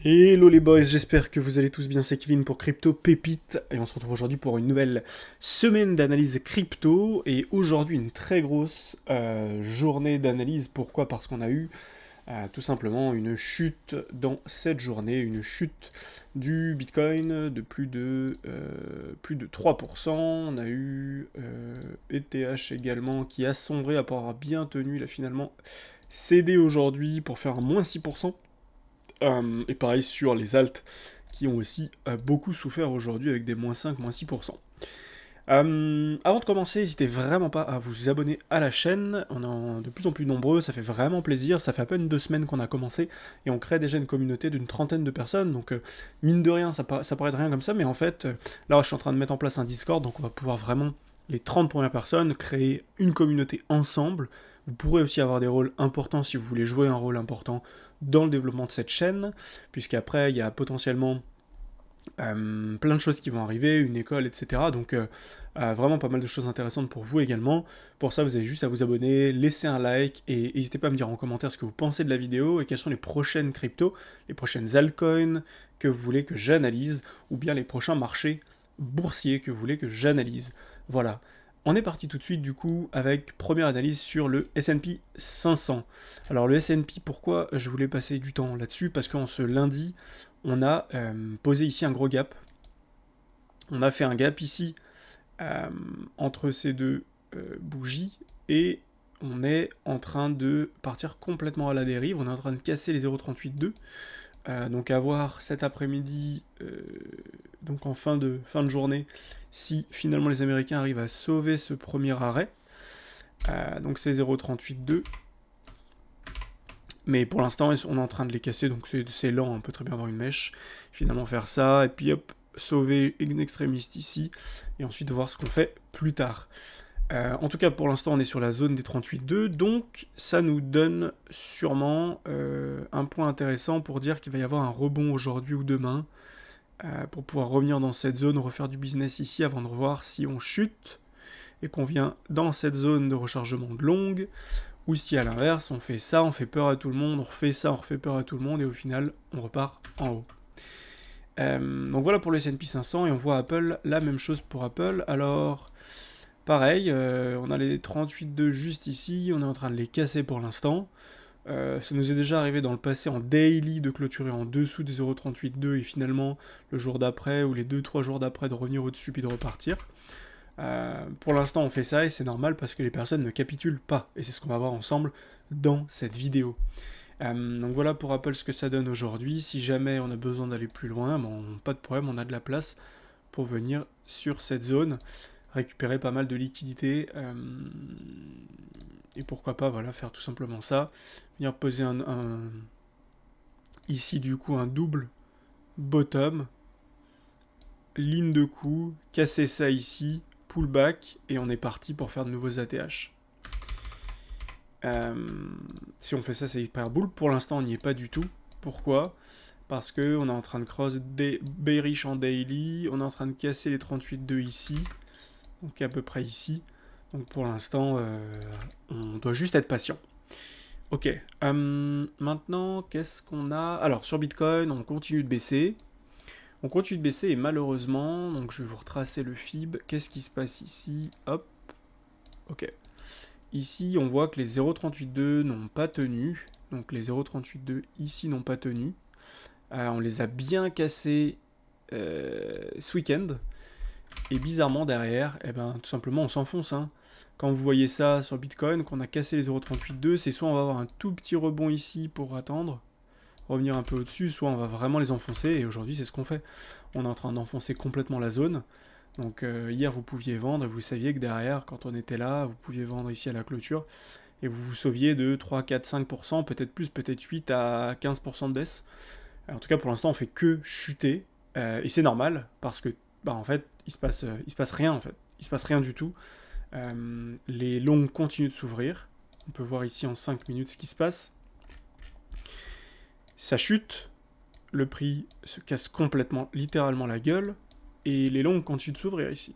Hello les boys, j'espère que vous allez tous bien, c'est Kevin pour Crypto Pépite et on se retrouve aujourd'hui pour une nouvelle semaine d'analyse crypto et aujourd'hui une très grosse journée d'analyse. Pourquoi? Parce qu'on a eu tout simplement une chute dans cette journée, une chute du Bitcoin de plus de 3%. On a eu ETH également qui a sombré après avoir bien tenu, il a finalement cédé aujourd'hui pour faire un moins 6%. Et pareil sur les alts qui ont aussi beaucoup souffert aujourd'hui avec des moins 5, moins 6%. Avant de commencer, n'hésitez vraiment pas à vous abonner à la chaîne, on est de plus en plus nombreux, ça fait vraiment plaisir, ça fait à peine 2 semaines qu'on a commencé, et on crée déjà une communauté d'une trentaine de personnes, donc mine de rien, ça paraît de rien comme ça, mais en fait, là je suis en train de mettre en place un Discord, donc on va pouvoir vraiment, les 30 premières personnes, créer une communauté ensemble. Vous pourrez aussi avoir des rôles importants si vous voulez jouer un rôle important dans le développement de cette chaîne, puisqu'après il y a potentiellement plein de choses qui vont arriver, une école, etc. Donc vraiment pas mal de choses intéressantes pour vous également. Pour ça, vous avez juste à vous abonner, laisser un like et n'hésitez pas à me dire en commentaire ce que vous pensez de la vidéo et quelles sont les prochaines cryptos, les prochaines altcoins que vous voulez que j'analyse ou bien les prochains marchés boursiers que vous voulez que j'analyse. Voilà. On est parti tout de suite du coup avec première analyse sur le S&P 500. Alors le S&P, pourquoi je voulais passer du temps là-dessus? Parce qu'en ce lundi, on a posé ici un gros gap. On a fait un gap ici euh, entre ces deux bougies et on est en train de partir complètement à la dérive. On est en train de casser les 0,38,2. Donc à voir cet après-midi, donc en fin de journée, si finalement les Américains arrivent à sauver ce premier arrêt. Donc c'est 0,38,2. Mais pour l'instant, on est en train de les casser, donc c'est lent, on peut très bien avoir une mèche. Finalement faire ça, et puis hop, sauver in extremis ici, et ensuite voir ce qu'on fait plus tard. En tout cas, pour l'instant, on est sur la zone des 38,2, donc ça nous donne sûrement un point intéressant pour dire qu'il va y avoir un rebond aujourd'hui ou demain, pour pouvoir revenir dans cette zone, refaire du business ici avant de revoir si on chute, et qu'on vient dans cette zone de rechargement de longue, ou si à l'inverse, on fait ça, on fait peur à tout le monde, on refait ça, on refait peur à tout le monde, et au final, on repart en haut. Donc voilà pour le S&P 500, et on voit Apple, la même chose pour Apple. Alors, pareil, on a les 38,2 juste ici, on est en train de les casser pour l'instant. Ça nous est déjà arrivé dans le passé en daily de clôturer en dessous des 0,38,2 et finalement le jour d'après ou les 2-3 jours d'après de revenir au-dessus puis de repartir. Pour l'instant, on fait ça et c'est normal parce que les personnes ne capitulent pas. Et c'est ce qu'on va voir ensemble dans cette vidéo. Donc voilà pour Apple ce que ça donne aujourd'hui. Si jamais on a besoin d'aller plus loin, bon, pas de problème, on a de la place pour venir sur cette zone, récupérer pas mal de liquidités. Et pourquoi pas, voilà, faire tout simplement ça. Venir poser ici du coup un double bottom, ligne de coup, casser ça ici, pullback, et on est parti pour faire de nouveaux ATH. Si on fait ça, c'est hyper bull. Pour l'instant, on n'y est pas du tout. Pourquoi? Parce qu'on est en train de cross bearish en daily, on est en train de casser les 38,2 ici, donc à peu près ici. Donc pour l'instant, on doit juste être patient. Ok, maintenant, qu'est-ce qu'on a? Alors, sur Bitcoin, on continue de baisser. On continue de baisser et malheureusement, donc je vais vous retracer le FIB. Qu'est-ce qui se passe ici? Hop, ok. Ici, on voit que les 0,38,2 n'ont pas tenu. Donc les 0,38,2 ici n'ont pas tenu. On les a bien cassés ce week-end. Et bizarrement derrière, eh ben, tout simplement on s'enfonce. Hein. Quand vous voyez ça sur Bitcoin, qu'on a cassé les 0,38,2, c'est soit on va avoir un tout petit rebond ici pour attendre, revenir un peu au-dessus, soit on va vraiment les enfoncer. Et aujourd'hui c'est ce qu'on fait. On est en train d'enfoncer complètement la zone. Donc hier vous pouviez vendre et vous saviez que derrière, quand on était là, vous pouviez vendre ici à la clôture et vous vous sauviez de 3, 4, 5%, peut-être plus, peut-être 8 à 15% de baisse. En tout cas pour l'instant on fait que chuter et c'est normal parce que bah, en fait il se passe rien en fait. Il se passe rien du tout. Les longues continuent de s'ouvrir. On peut voir ici en 5 minutes ce qui se passe. Ça chute, le prix se casse complètement, littéralement la gueule. Et les longues continuent de s'ouvrir ici.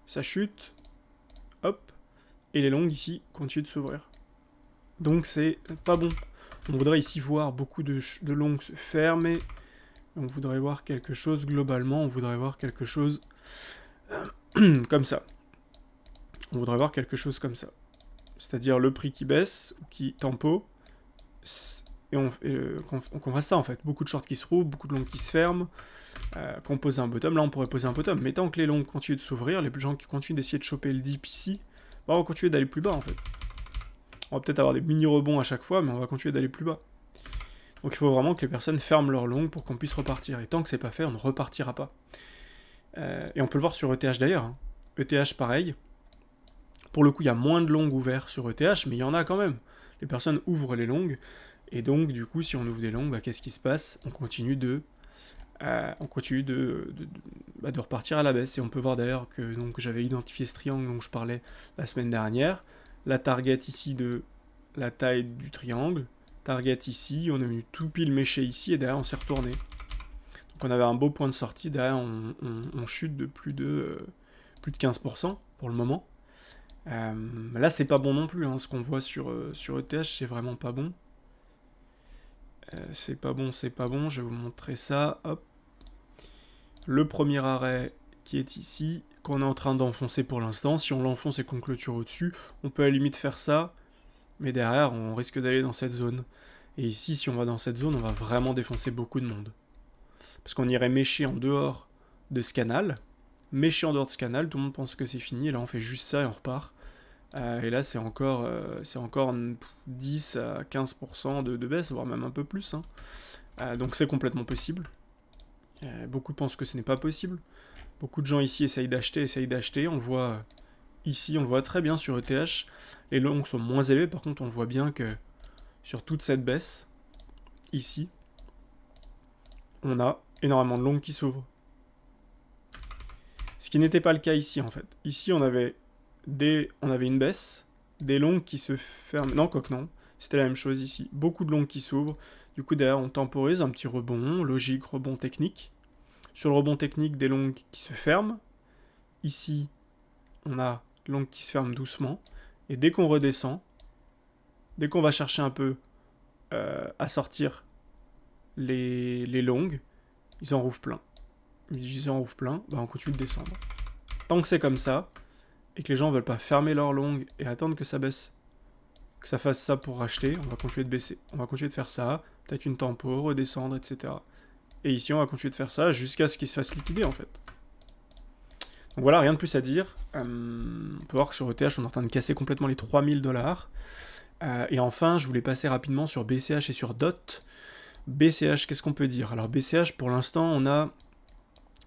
Ça chute, hop, et les longues ici continuent de s'ouvrir. Donc c'est pas bon. On voudrait ici voir beaucoup de longues se fermer. On voudrait voir quelque chose, globalement, on voudrait voir quelque chose comme ça. On voudrait voir quelque chose comme ça. C'est-à-dire le prix qui baisse, qui tempo, et qu'on fasse ça en fait. Beaucoup de shorts qui se rouvrent, beaucoup de longues qui se ferment, qu'on pose un bottom. Là on pourrait poser un bottom, mais tant que les longues continuent de s'ouvrir, les gens qui continuent d'essayer de choper le dip ici, bah, on va continuer d'aller plus bas en fait. On va peut-être avoir des mini rebonds à chaque fois, mais on va continuer d'aller plus bas. Donc il faut vraiment que les personnes ferment leurs longues pour qu'on puisse repartir. Et tant que c'est pas fait, on ne repartira pas. Et on peut le voir sur ETH d'ailleurs. Hein. ETH pareil. Pour le coup, il y a moins de longues ouvertes sur ETH, mais il y en a quand même. Les personnes ouvrent les longues. Et donc, du coup, si on ouvre des longues, bah, qu'est-ce qui se passe? On continue de repartir à la baisse. Et on peut voir d'ailleurs que j'avais identifié ce triangle dont je parlais la semaine dernière. La target ici de la taille du triangle. Target ici, on est venu tout pile mécher ici, et derrière on s'est retourné. Donc on avait un beau point de sortie, derrière on chute de plus de 15% pour le moment. Là c'est pas bon non plus, hein. Ce qu'on voit sur ETH c'est vraiment pas bon. C'est pas bon, je vais vous montrer ça, hop. Le premier arrêt qui est ici, qu'on est en train d'enfoncer pour l'instant, si on l'enfonce et qu'on clôture au-dessus, on peut à la limite faire ça, mais derrière on risque d'aller dans cette zone. Et ici, si on va dans cette zone, on va vraiment défoncer beaucoup de monde. Parce qu'on irait mécher en dehors de ce canal. Mécher en dehors de ce canal, tout le monde pense que c'est fini, et là on fait juste ça et on repart. Et là c'est encore 10 à 15% de baisse, voire même un peu plus. Hein. Donc c'est complètement possible. Beaucoup pensent que ce n'est pas possible. Beaucoup de gens ici essayent d'acheter. On le voit ici, on le voit très bien sur ETH. Les longues sont moins élevées, par contre on le voit bien que sur toute cette baisse, ici, on a énormément de longues qui s'ouvrent. Ce qui n'était pas le cas ici, en fait. Ici, on avait une baisse, des longues qui se ferment. Non, quoique non. C'était la même chose ici. Beaucoup de longues qui s'ouvrent. Du coup, derrière, on temporise un petit rebond, logique, rebond technique. Sur le rebond technique, des longues qui se ferment. Ici, on a longues qui se ferment doucement. Et dès qu'on redescend, dès qu'on va chercher un peu à sortir les longues, ils en rouvrent plein. Bah on continue de descendre. Tant que c'est comme ça, et que les gens veulent pas fermer leurs longues et attendre que ça baisse, que ça fasse ça pour racheter, on va continuer de baisser. On va continuer de faire ça, peut-être une tempo, redescendre, etc. Et ici, on va continuer de faire ça jusqu'à ce qu'il se fasse liquider, en fait. Donc voilà, rien de plus à dire. On peut voir que sur ETH, on est en train de casser complètement les 3000$. Et enfin, je voulais passer rapidement sur BCH et sur DOT. BCH, qu'est-ce qu'on peut dire? Alors BCH, pour l'instant, on a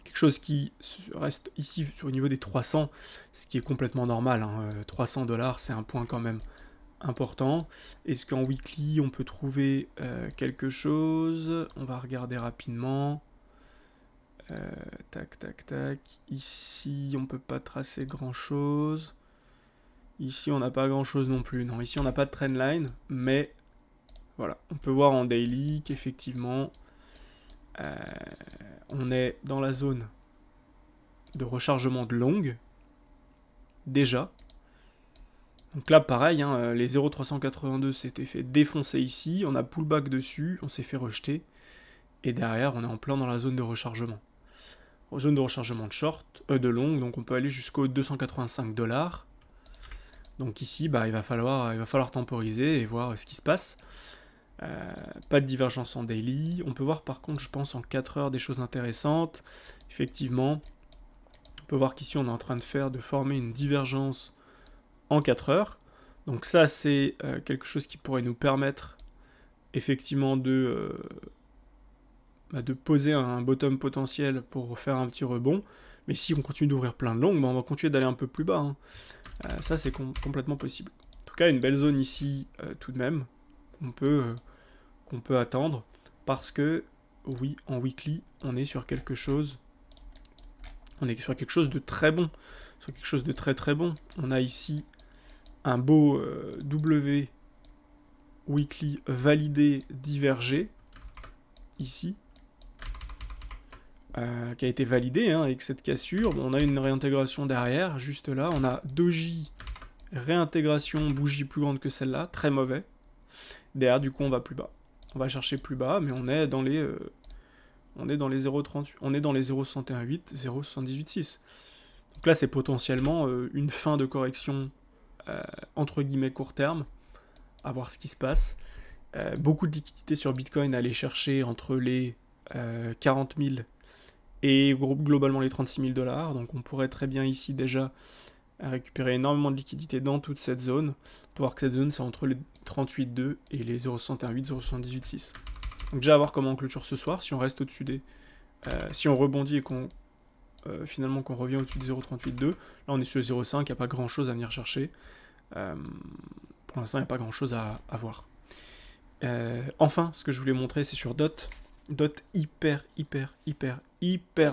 quelque chose qui reste ici sur le niveau des 300, ce qui est complètement normal. Hein. 300$, c'est un point quand même important. Est-ce qu'en weekly, on peut trouver quelque chose? On va regarder rapidement. Tac. Ici, on peut pas tracer grand-chose. Ici, on n'a pas grand-chose non plus. Non, ici, on n'a pas de trendline, mais voilà. On peut voir en daily qu'effectivement, on est dans la zone de rechargement de longue, déjà. Donc là, pareil, hein, les 0,382 s'étaient fait défoncer ici, on a pullback dessus, on s'est fait rejeter, et derrière, on est en plein dans la zone de rechargement. Zone de rechargement de short, de longue, donc on peut aller jusqu'aux 285$. Donc ici, bah, il va falloir temporiser et voir ce qui se passe. Pas de divergence en daily. On peut voir par contre, je pense, en 4 heures des choses intéressantes. Effectivement, on peut voir qu'ici, on est en train de former une divergence en 4 heures. Donc ça, c'est quelque chose qui pourrait nous permettre effectivement de poser un bottom potentiel pour faire un petit rebond. Mais si on continue d'ouvrir plein de longues, bah, on va continuer d'aller un peu plus bas. Hein. Ça, c'est complètement possible. En tout cas, une belle zone ici, tout de même, qu'on peut attendre. Parce que, oui, en weekly, on est sur quelque chose... On est sur quelque chose de très bon. Sur quelque chose de très très bon. On a ici un beau W weekly validé divergé. Ici. Qui a été validé hein, avec cette cassure. Bon, on a une réintégration derrière, juste là. On a doji, réintégration, bougie plus grande que celle-là, très mauvais. Derrière, du coup, on va plus bas. On va chercher plus bas, mais on est dans les 0,38, on est dans les 0,618, 0,786. Donc là, c'est potentiellement une fin de correction entre guillemets court terme, à voir ce qui se passe. Beaucoup de liquidités sur Bitcoin à aller chercher entre les 40 000 et globalement les 36 000 $. Donc on pourrait très bien ici déjà récupérer énormément de liquidités dans toute cette zone. Pour voir que cette zone c'est entre les 38,2 et les 0,618, 0,786. Donc déjà à voir comment on clôture ce soir, si on reste au-dessus des... si on rebondit et qu'on finalement qu'on revient au-dessus des 0,38,2, là on est sur le 0,5, il n'y a pas grand chose à venir chercher. Pour l'instant il n'y a pas grand chose à voir. Enfin, ce que je voulais montrer c'est sur DOT. DOT hyper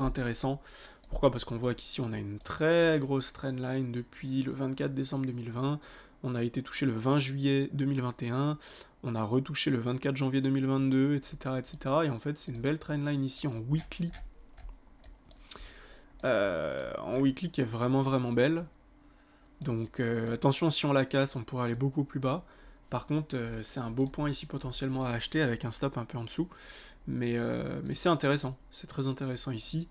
intéressant. Pourquoi? Parce qu'on voit qu'ici on a une très grosse trendline depuis le 24 décembre 2020. On a été touché le 20 juillet 2021. On a retouché le 24 janvier 2022, etc. etc. Et en fait, c'est une belle trendline ici en weekly. En weekly qui est vraiment belle. Donc attention, si on la casse, on pourrait aller beaucoup plus bas. Par contre, c'est un beau point ici potentiellement à acheter avec un stop un peu en dessous. Mais c'est intéressant, c'est très intéressant ici.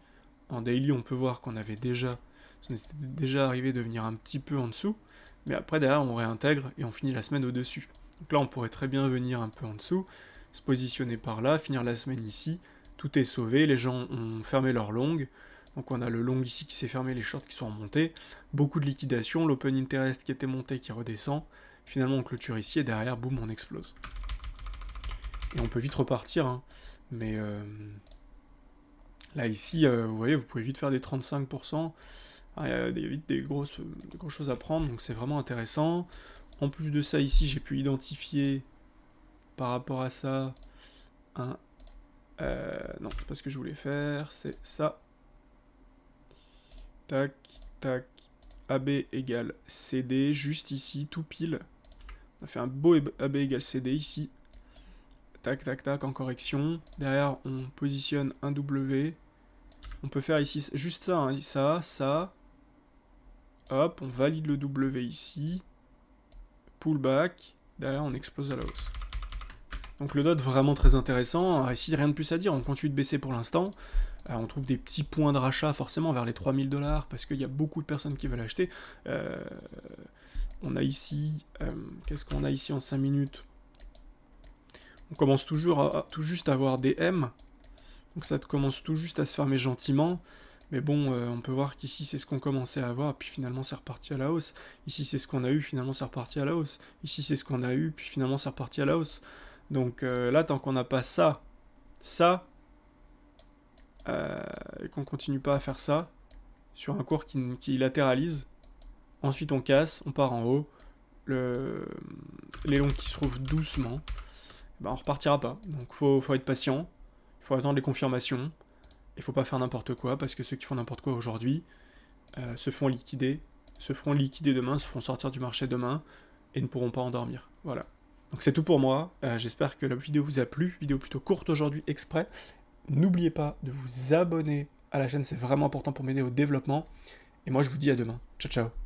En daily, on peut voir qu'on était déjà arrivé de venir un petit peu en dessous. Mais après, derrière, on réintègre et on finit la semaine au-dessus. Donc là, on pourrait très bien venir un peu en dessous, se positionner par là, finir la semaine ici. Tout est sauvé, les gens ont fermé leur long. Donc on a le long ici qui s'est fermé, les shorts qui sont remontés. Beaucoup de liquidation, l'open interest qui était monté, qui redescend. Finalement, on clôture ici et derrière, boum, on explose. Et on peut vite repartir, hein. Mais là, ici, vous voyez, vous pouvez vite faire des 35%. Il y a vite des grosses choses à prendre, donc c'est vraiment intéressant. En plus de ça, ici, j'ai pu identifier par rapport à ça un... non, c'est pas ce que je voulais faire, c'est ça. Tac, tac. AB égale CD, juste ici, tout pile. On a fait un beau AB égale CD ici. Tac, tac, tac, en correction. Derrière, on positionne un W. On peut faire ici juste ça, hein, ça. Hop, on valide le W ici. Pullback. Derrière, on explose à la hausse. Donc le DOT vraiment très intéressant. Alors ici, rien de plus à dire. On continue de baisser pour l'instant. On trouve des petits points de rachat forcément vers les 3 000 $ parce qu'il y a beaucoup de personnes qui veulent acheter. On a ici... qu'est-ce qu'on a ici en 5 minutes? On commence tout juste à avoir des M. Donc ça commence tout juste à se fermer gentiment. Mais bon, on peut voir qu'ici c'est ce qu'on commençait à avoir, puis finalement c'est reparti à la hausse. Ici c'est ce qu'on a eu, finalement c'est reparti à la hausse. Ici c'est ce qu'on a eu, puis finalement c'est reparti à la hausse. Donc là, tant qu'on n'a pas ça, et qu'on continue pas à faire ça, sur un cours qui latéralise, ensuite on casse, on part en haut, les longs qui se trouvent doucement, ben on repartira pas. Donc faut être patient, il faut attendre les confirmations, il faut pas faire n'importe quoi, parce que ceux qui font n'importe quoi aujourd'hui se feront liquider demain, se feront sortir du marché demain, et ne pourront pas endormir. Voilà. Donc c'est tout pour moi, j'espère que la vidéo vous a plu, vidéo plutôt courte aujourd'hui exprès. N'oubliez pas de vous abonner à la chaîne, c'est vraiment important pour m'aider au développement. Et moi je vous dis à demain. Ciao ciao.